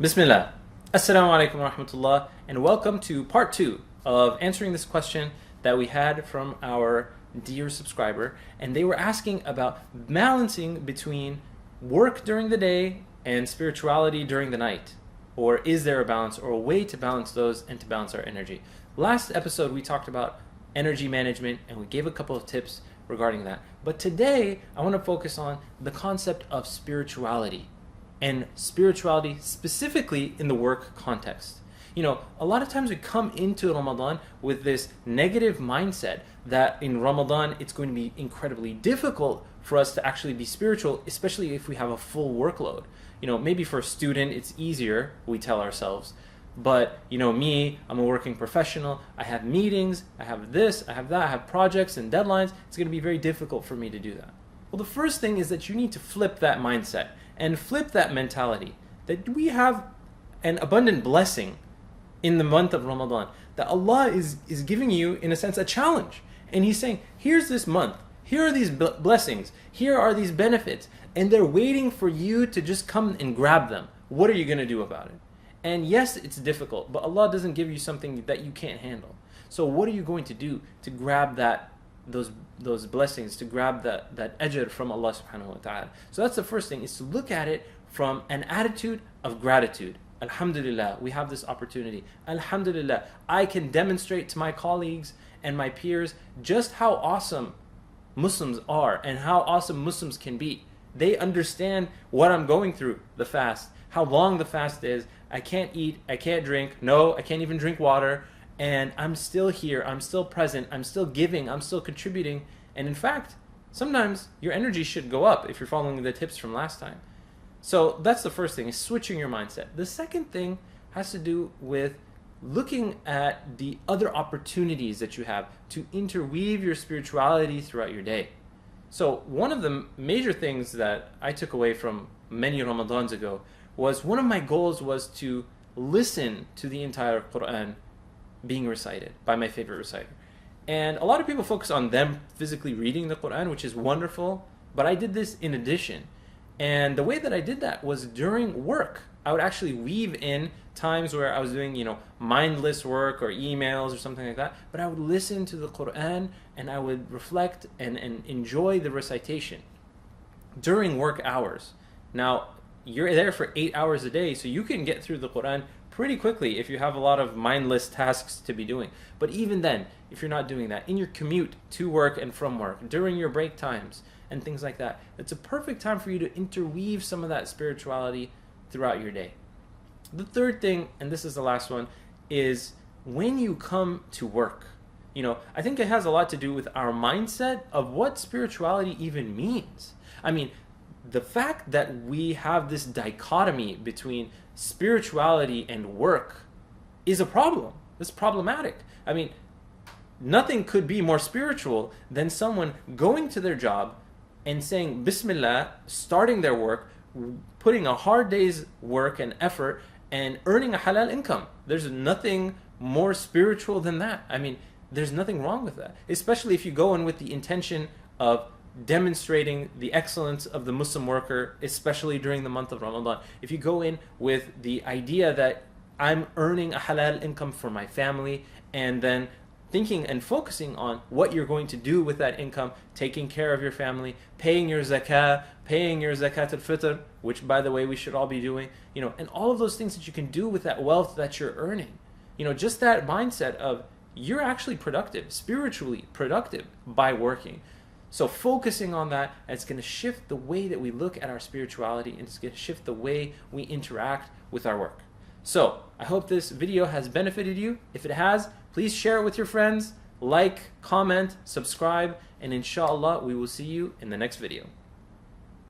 Bismillah. Assalamu alaikum wa rahmatullah, and welcome to part 2 of answering this question that we had from our dear subscriber. And they were asking about balancing between work during the day and spirituality during the night. Or is there a balance or a way to balance those and to balance our energy? Last episode we talked about energy management and we gave a couple of tips regarding that. But today I want to focus on the concept of spirituality. And spirituality specifically in the work context. You know, a lot of times we come into Ramadan with this negative mindset that in Ramadan it's going to be incredibly difficult for us to actually be spiritual, especially if we have a full workload. You know, maybe for a student it's easier, we tell ourselves. But, you know, me, I'm a working professional, I have meetings, I have this, I have that, I have projects and deadlines. It's going to be very difficult for me to do that. Well, the first thing is that you need to flip that mindset and flip that mentality that we have an abundant blessing in the month of Ramadan, that Allah is giving you, in a sense, a challenge. And He's saying, here's this month, here are these blessings, here are these benefits, and they're waiting for you to just come and grab them. What are you going to do about it? And yes, it's difficult, but Allah doesn't give you something that you can't handle. So what are you going to do to grab those blessings, to grab that ajr from Allah subhanahu wa ta'ala? So that's the first thing, is to look at it from an attitude of gratitude. Alhamdulillah, we have this opportunity. Alhamdulillah, I can demonstrate to my colleagues and my peers just how awesome Muslims are and how awesome Muslims can be. They understand what I'm going through, the fast, how long the fast is. I can't eat, I can't drink, no, I can't even drink water. And I'm still here, I'm still present, I'm still giving, I'm still contributing. And in fact, sometimes your energy should go up if you're following the tips from last time. So that's the first thing, is switching your mindset. The second thing has to do with looking at the other opportunities that you have to interweave your spirituality throughout your day. So one of the major things that I took away from many Ramadans ago was, one of my goals was to listen to the entire Quran being recited by my favorite reciter. And a lot of people focus on them physically reading the Quran, which is wonderful, but I did this in addition. And the way that I did that was during work. I would actually weave in times where I was doing, mindless work or emails or something like that, but I would listen to the Quran and I would reflect and enjoy the recitation during work hours. Now, you're there for 8 hours a day, so you can get through the Quran pretty quickly if you have a lot of mindless tasks to be doing. But even then, if you're not doing that, in your commute to work and from work, during your break times and things like that, it's a perfect time for you to interweave some of that spirituality throughout your day. The third thing, and this is the last one, is when you come to work. I think it has a lot to do with our mindset of what spirituality even means. I mean, the fact that we have this dichotomy between spirituality and work is a problem. It's problematic. I mean, nothing could be more spiritual than someone going to their job and saying Bismillah, starting their work, putting a hard day's work and effort, and earning a halal income. There's nothing more spiritual than that. I mean, there's nothing wrong with that, especially if you go in with the intention of demonstrating the excellence of the Muslim worker, especially during the month of Ramadan. If you go in with the idea that I'm earning a halal income for my family, and then thinking and focusing on what you're going to do with that income, taking care of your family, paying your zakat al-fitr, which by the way we should all be doing, and all of those things that you can do with that wealth that you're earning. Just that mindset of you're actually productive, spiritually productive by working. So focusing on that, it's going to shift the way that we look at our spirituality, and it's going to shift the way we interact with our work. So I hope this video has benefited you. If it has, please share it with your friends, like, comment, subscribe, and inshallah we will see you in the next video.